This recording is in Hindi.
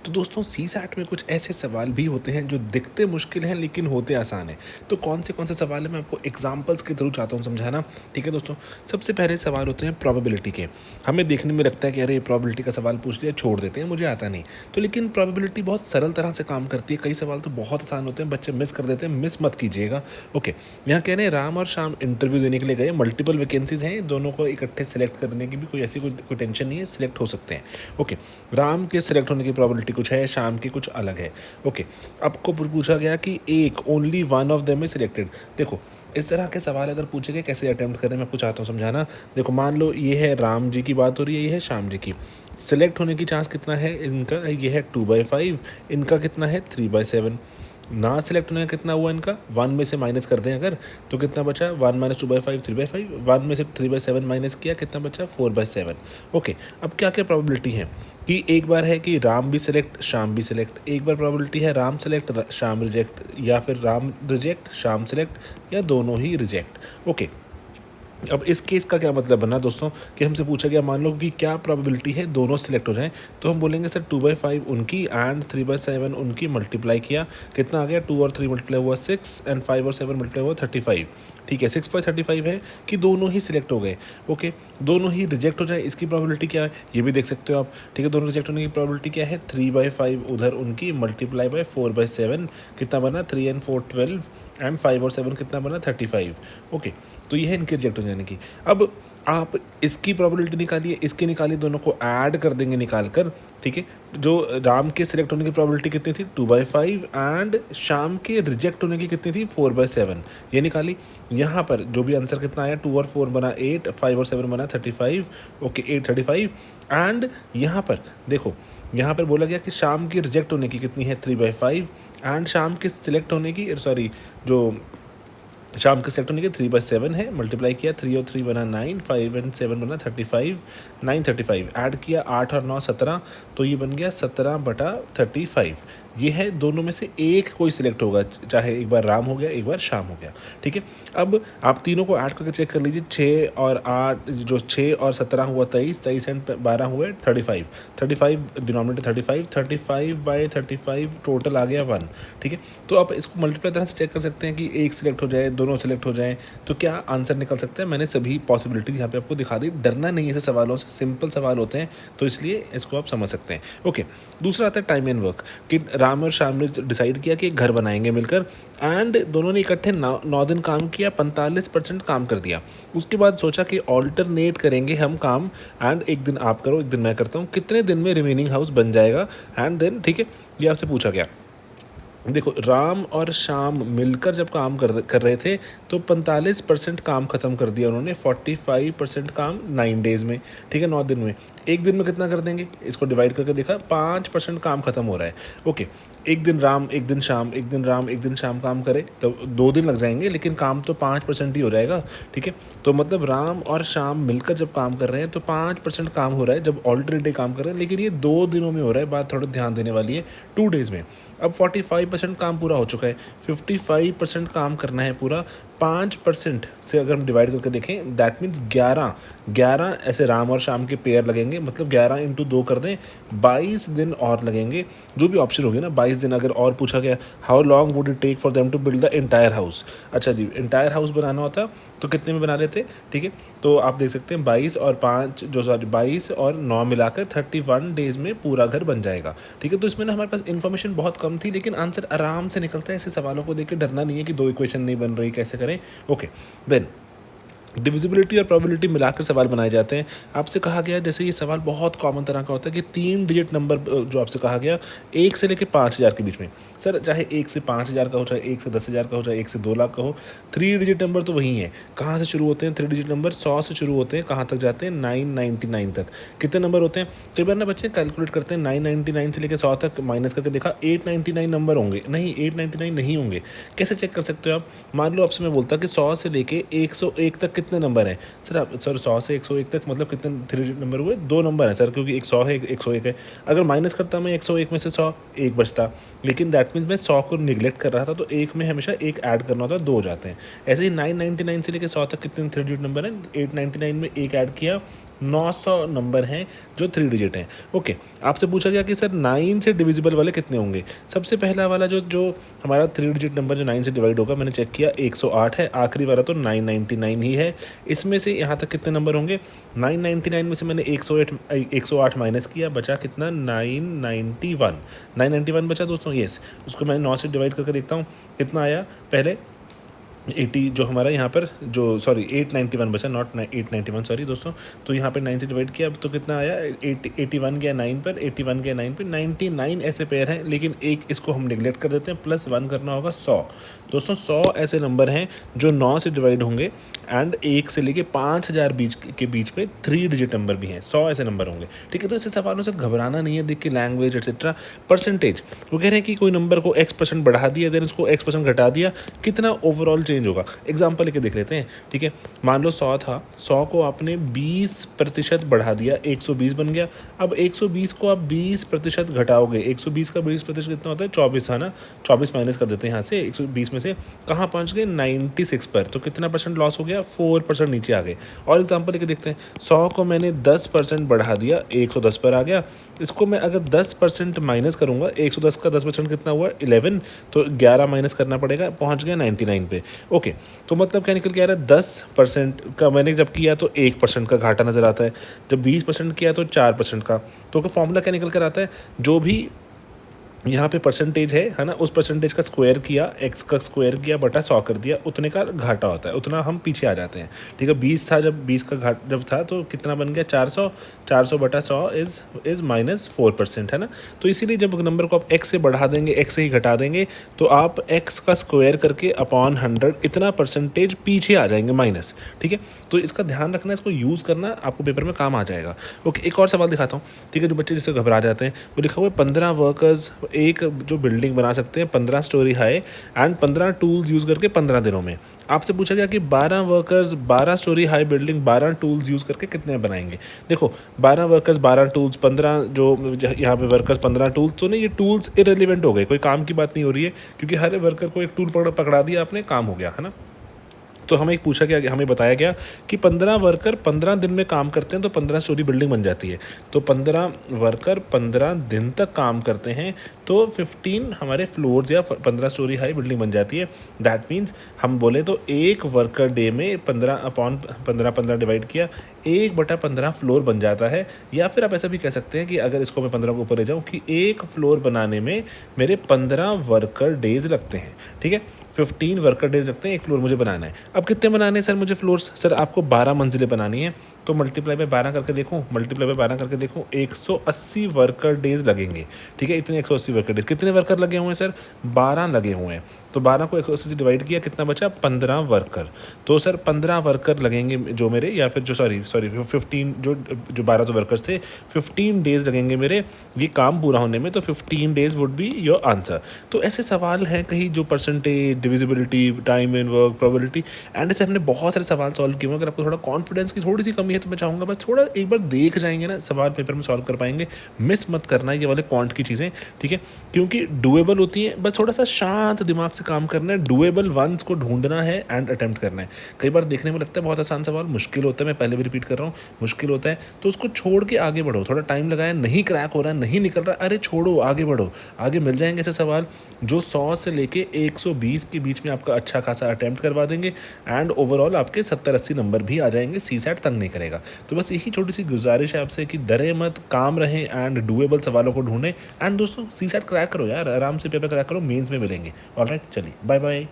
तो दोस्तों सीसैट में कुछ ऐसे सवाल भी होते हैं जो दिखते मुश्किल हैं लेकिन होते आसान हैं। तो कौन से सवाल हैं मैं आपको एग्जांपल्स के थ्रू चाहता हूँ समझाना। ठीक है दोस्तों, सबसे पहले सवाल होते हैं प्रोबेबिलिटी के। हमें देखने में लगता है कि अरे प्रोबेबिलिटी का सवाल पूछ लिया, छोड़ देते हैं, मुझे आता नहीं। तो लेकिन प्रोबेबिलिटी बहुत सरल तरह से काम करती है। कई सवाल तो बहुत आसान होते हैं, बच्चे मिस कर देते हैं, मिस मत कीजिएगा। ओके, यहाँ कह रहे हैं राम और श्याम इंटरव्यू देने के लिए गए, मल्टीपल वैकेंसीज हैं, दोनों को इकट्ठे सेलेक्ट करने की भी कोई ऐसी कोई टेंशन नहीं है, सिलेक्ट हो सकते हैं। ओके, राम के सिलेक्ट होने की प्रोबेबिलिटी कुछ है, शाम की कुछ अलग है। ओके, आपको पूछा गया कि एक only one of them is selected. देखो, इस तरह के सवाल अगर पूछे गए कैसे अटेम्प्ट करें, मैं आपको चाहता हूँ समझाना। देखो, मान लो ये है राम जी की बात हो रही है, ये है श्याम जी की। सिलेक्ट होने की चांस कितना है इनका, ये है 2/5, इनका कितना है 3/7। ना सिलेक्ट होने का कितना हुआ इनका, 1 में से माइनस कर दें अगर, तो कितना बचा 1 - 2/5 3/5, 1 में से 3/7 माइनस किया, कितना बचा 4/7। ओके, अब क्या क्या प्रोबेबिलिटी है कि एक बार है कि राम भी सिलेक्ट श्याम भी सिलेक्ट, एक बार प्रोबेबिलिटी है राम सिलेक्ट श्याम रिजेक्ट, या फिर राम रिजेक्ट श्याम सिलेक्ट, या दोनों ही रिजेक्ट। ओके, अब इस केस का क्या मतलब बना दोस्तों कि हमसे पूछा गया मान लो कि क्या प्रोबेबिलिटी है दोनों सिलेक्ट हो जाएं, तो हम बोलेंगे सर 2/5 उनकी एंड 3/7 उनकी, मल्टीप्लाई किया, कितना आ गया 2 और 3 मल्टीप्लाई हुआ 6 एंड 5 और 7 मल्टीप्लाई हुआ 35। ठीक है, 6/35 है कि दोनों ही सिलेक्ट हो गए। ओके, दोनों ही रिजेक्ट हो जाए इसकी प्रोबेबिलिटी क्या है ये भी देख सकते हो आप। ठीक है, दोनों रिजेक्ट होने की प्रोबेबिलिटी क्या है 3/5 उधर उनकी, मल्टीप्लाई बाय 4/7, कितना बना 3 and 4 12 एंड 5 और 7 कितना बना 35। ओके, तो ये है इनके रिजेक्ट हो जाने की। अब आप इसकी प्रोबेबिलिटी निकालिए, इसकी निकालिए, दोनों को ऐड कर देंगे निकाल कर। ठीक है, जो राम के सिलेक्ट होने की प्रोबेबिलिटी कितनी थी 2/5 एंड शाम के रिजेक्ट होने की कितनी थी 4/7, ये निकाली। यहाँ पर जो भी आंसर कितना आया 2 और 4 बना 8, 5 और 7 बना 35। ओके, 835। एंड यहाँ पर देखो, यहाँ पर बोला गया कि शाम की रिजेक्ट होने की कितनी है 3/5 एंड शाम के सिलेक्ट होने की सॉरी जो शाम के सिलेक्ट होने के 3/7 है, मल्टीप्लाई किया 3 और 3 बना 9, 5 एंड 7 बना 35, 935 ऐड किया 8 और 9 17, तो ये बन गया 17/35। ये है दोनों में से एक कोई सिलेक्ट होगा, चाहे एक बार राम हो गया एक बार शाम हो गया। ठीक है, अब आप तीनों को ऐड करके चेक कर लीजिए, 6 और 8 जो 6 और 17 हुआ 23, 23 एंड 12 हुए 35, 35 डिनोमिनेटर 35, 35/35 टोटल आ गया 1। ठीक है, तो आप इसको मल्टीप्लाई तरह से चेक कर सकते हैं कि एक सिलेक्ट हो जाए दोनों सेलेक्ट हो जाएं तो क्या आंसर निकल सकता है। मैंने सभी पॉसिबिलिटीज यहाँ पे आपको दिखा दी। डरना नहीं है ऐसे सवालों से, सिंपल सवाल होते हैं, तो इसलिए इसको आप समझ सकते हैं। ओके, दूसरा आता है टाइम एंड वर्क, कि राम और श्याम ने डिसाइड किया कि एक घर बनाएंगे मिलकर, एंड दोनों ने इकट्ठे 9 दिन काम किया, 45% काम कर दिया। उसके बाद सोचा कि ऑल्टरनेट करेंगे हम काम, एंड एक दिन आप करो एक दिन मैं करता हूँ, कितने दिन में रिमेनिंग हाउस बन जाएगा। एंड देन ठीक है, ये आपसे पूछा गया। देखो, राम और श्याम मिलकर जब काम कर रहे थे तो 45% काम ख़त्म कर दिया उन्होंने, 45% काम 9 डेज़ में। ठीक है, 9 दिन में। एक दिन में कितना कर देंगे, इसको डिवाइड करके देखा, 5% काम ख़त्म हो रहा है। ओके, एक दिन राम एक दिन शाम, एक दिन राम एक दिन शाम काम करे तो 2 दिन लग जाएंगे, लेकिन काम तो 5% ही हो जाएगा। ठीक है, तो मतलब राम और शाम मिलकर जब काम कर रहे हैं तो 5% काम हो रहा है जब ऑल्टरनेट काम कर रहे हैं, लेकिन ये 2 दिनों में हो रहा है। बात थोड़ा ध्यान देने वाली है, 2 डेज़ में। अब 45% काम पूरा हो चुका है, 55% काम करना है पूरा। 5% से अगर हम डिवाइड करके देखें, दैट मीन्स 11 ऐसे राम और शाम के पेयर लगेंगे, मतलब 11 × 2 कर दें, 22 दिन और लगेंगे। जो भी ऑप्शन होगी ना 22 दिन। अगर और पूछा गया how long would it take for them to build the entire house, अच्छा जी, एंटायर हाउस बनाना होता तो कितने में बना लेते। ठीक है, तो आप देख सकते हैं 22 और 5 जो सॉरी 22 और 9 मिलाकर 31 डेज़ में पूरा घर बन जाएगा। ठीक है, तो इसमें ना हमारे पास इन्फॉर्मेशन बहुत कम थी, लेकिन आंसर आराम से निकलता है। ऐसे सवालों को देख के डरना नहीं है कि 2 इक्वेशन नहीं बन रही, कैसे करें। ओके, देन डिविजिबिलिटी और प्रोबेबिलिटी मिलाकर सवाल बनाए जाते हैं। आपसे कहा गया, जैसे ये सवाल बहुत कॉमन तरह का होता है कि 3 डिजिट नंबर जो आपसे कहा गया 1 से लेकर 5,000 के बीच में, सर चाहे 1 से 5,000 का हो, चाहे 1 से 10,000 का हो, चाहे 1 से 2 लाख का हो, 3 डिजिट नंबर तो वही है। कहाँ से शुरू होते हैं 3 डिजिट नंबर, 100 से शुरू होते हैं, कहाँ तक जाते हैं 999 तक। कितने नंबर होते हैं, कई बार ना बच्चे कैलकुलेट करते हैं 999 से लेकर 100 तक, माइनस करके देखा 899 नंबर होंगे, नहीं 899 नहीं होंगे। कैसे चेक कर सकते हो आप, मान लो आपसे मैं बोलता कि 100 से लेके 101 तक कितने नंबर हैं, सर आप सर 100 से 101 तक मतलब कितने 3 डिजिट नंबर हुए, 2 नंबर है सर, क्योंकि एक 100 है एक 101 है। अगर माइनस करता मैं 101 में से 100, एक बचता, लेकिन दैट मीन्स मैं 100 को निगलेक्ट कर रहा था, तो एक में हमेशा एक ऐड करना होता है, 2 हो जाते हैं। ऐसे ही 999 से लेकर 100 तक कितने 3 डिजिट नंबर हैं, 899 में एक ऐड किया 900 नंबर हैं जो 3 डिजिट हैं। ओके, आपसे पूछा गया कि सर 9 से डिविजिबल वाले कितने होंगे। सबसे पहला वाला जो जो हमारा 3 डिजिट नंबर जो 9 से डिवाइड होगा, मैंने चेक किया 108 है, आखिरी वाला तो 999 ही है। इसमें से यहाँ तक कितने नंबर होंगे, 999 में से मैंने 108 माइनस किया, बचा कितना 991 बचा दोस्तों। येस, उसको मैंने 9 से डिवाइड करके देखता हूँ कितना आया। पहले 80 जो हमारा यहाँ पर जो 891 बचा, नॉट 891 सॉरी दोस्तों। तो यहाँ पे 9 से डिवाइड किया, अब तो कितना आया 81 गया 9 पर, 81 गया 9 पर, 99 ऐसे पेयर हैं, लेकिन एक इसको हम निगलेक्ट कर देते हैं, +1 करना होगा 100। दोस्तों 100 ऐसे नंबर हैं जो 9 से डिवाइड होंगे एंड 1 से लेके 5000 के बीच में 3 डिजिट नंबर भी हैं। 100 ऐसे नंबर होंगे, ठीक है। तो ऐसे सवालों से घबराना नहीं है, देख के लैंग्वेज एक्सेट्रा। परसेंटेज, वो कह रहे हैं कि कोई नंबर को x% बढ़ा दिया, देन उसको x% घटा दिया, कितना ओवरऑल चेंज होगा। एग्जाम्पल लेके देख लेते हैं, ठीक है। मान लो 100 था, 100 को आपने 20% बढ़ा दिया, 120 बन गया। अब 120 को आप 20% घटाओगे, 120 का 20% कितना होता है 24 है ना। 24 माइनस कर देते हैं यहाँ से 120 में से, कहाँ पहुँच गए 96 पर। तो कितना % लॉस हो गया, 4% नीचे आ गए। और एग्जाम्पल लेके देखते हैं, 100 को मैंने 10% बढ़ा दिया, 110 पर आ गया। इसको मैं अगर 10% माइनस करूँगा, 110 का 10% कितना हुआ 11, तो 11 माइनस करना पड़ेगा, पहुँच गया 99 पे। ओके, तो मतलब क्या निकल के आ रहा है, 10% का मैंने जब किया तो 1% का घाटा नज़र आता है, जब 20% किया तो 4% का। तो फॉर्मूला क्या निकल कर आता है, जो भी यहाँ पे परसेंटेज है ना, उस परसेंटेज का स्क्वायर किया, x का स्क्वायर किया बटा 100 कर दिया, उतने का घाटा होता है, उतना हम पीछे आ जाते हैं, ठीक है। 20 था, जब 20 का घाट जब था तो कितना बन गया 400, 400 बटा 100 इज़ -4% है ना। तो इसीलिए जब नंबर को आप x से बढ़ा देंगे, x से ही घटा देंगे, तो आप x का स्क्वायर करके अपॉन 100 इतना परसेंटेज पीछे आ जाएंगे माइनस, ठीक है। तो इसका ध्यान रखना, इसको यूज़ करना, आपको पेपर में काम आ जाएगा। ओके, एक और सवाल दिखाता हूँ, ठीक है। जो बच्चे जिससे घबरा जाते हैं, वो लिखा हुआ है 15 वर्कर्स एक जो बिल्डिंग बना सकते हैं 15 story high and 15 tools use करके 15 दिनों में। आपसे पूछा गया कि 12 workers 12 story high building 12 tools use करके कितने बनाएंगे। देखो 12 वर्कर्स 12 टूल्स 15, जो यहाँ पे वर्कर्स 15 टूल्स, तो नहीं, ये टूल्स इरेलीवेंट हो गए, कोई काम की बात नहीं हो रही है, क्योंकि हर वर्कर को एक टूल पकड़ा दिया आपने, काम हो गया है ना। तो हमें पूछा गया, हमें बताया गया कि 15 वर्कर 15 दिन में काम करते हैं तो 15 स्टोरी बिल्डिंग बन जाती है। तो 15 वर्कर 15 दिन तक काम करते हैं तो 15 हमारे फ्लोर्स या 15 स्टोरी हाई बिल्डिंग बन जाती है। दैट मीन्स हम बोले तो एक वर्कर डे में 15 डिवाइड किया, 1/15 फ्लोर बन जाता है। या फिर आप ऐसा भी कह सकते हैं कि अगर इसको मैं 15 के ऊपर ले जाऊँ कि एक फ्लोर बनाने में मेरे 15 वर्कर डेज लगते हैं, ठीक है। 15 वर्कर डेज लगते हैं एक फ्लोर मुझे बनाना है। अब कितने बनाने हैं सर मुझे फ्लोर्स, सर आपको 12 मंजिलें बनानी है, तो मल्टीप्लाई बाय 12 करके देखूँ, 180 वर्कर डेज लगेंगे, ठीक है। इतने 180 वर्कर डेज, कितने वर्कर लगे हुए हैं सर, 12 लगे हुए हैं। तो 12 को 180 से डिवाइड किया, कितना बचा 15 वर्कर। तो सर 15 वर्कर लगेंगे जो मेरे, या फिर जो सॉरी 15 जो 12 वर्कर्स थे, 15 डेज लगेंगे मेरे ये काम पूरा होने में। तो 15 days would be your answer. तो ऐसे सवाल हैं कहीं जो percentage, divisibility, time in work, probability and ऐसे हमने बहुत सारे सवाल सॉल्व किए हैं। अगर आपको थोड़ा कॉन्फिडेंस की थोड़ी सी कमी है तो मैं चाहूँगा बस थोड़ा एक बार देख जाएंगे ना, सवाल पेपर में सॉल्व कर पाएंगे। मिस मत करना ये वाले क्वांट की चीज़ें, ठीक है, क्योंकि डुएबल होती हैं, बस थोड़ा सा शांत दिमाग से काम करना है, डुएबल वंस को ढूंढना है एंड अटेम्प्ट करना है। कई बार देखने में लगता है बहुत आसान सवाल, मुश्किल होता है, मैं पहले भी रिपीट कर रहा हूँ, मुश्किल होता है, तो उसको छोड़ के आगे बढ़ो। थोड़ा टाइम लगाया, नहीं क्रैक हो रहा है, नहीं निकल रहा, अरे छोड़ो, आगे बढ़ो, आगे मिल जाएंगे ऐसे सवाल जो 100 से लेके 120 के बीच में आपका अच्छा खासा अटेम्प्ट करवा देंगे एंड ओवरऑल आपके 70-80 नंबर भी आ जाएंगे, सीसैट तंग नहीं करेगा। तो बस यही छोटी सी गुजारिश है आपसे कि डरे मत, काम रहें एंड डुएबल सवालों को ढूंढें एंड दोस्तों सीसैट क्रैक करो यार, आराम से पेपर क्रैक करो, मेंस में मिलेंगे। ऑलराइट, चलिए बाय बाय।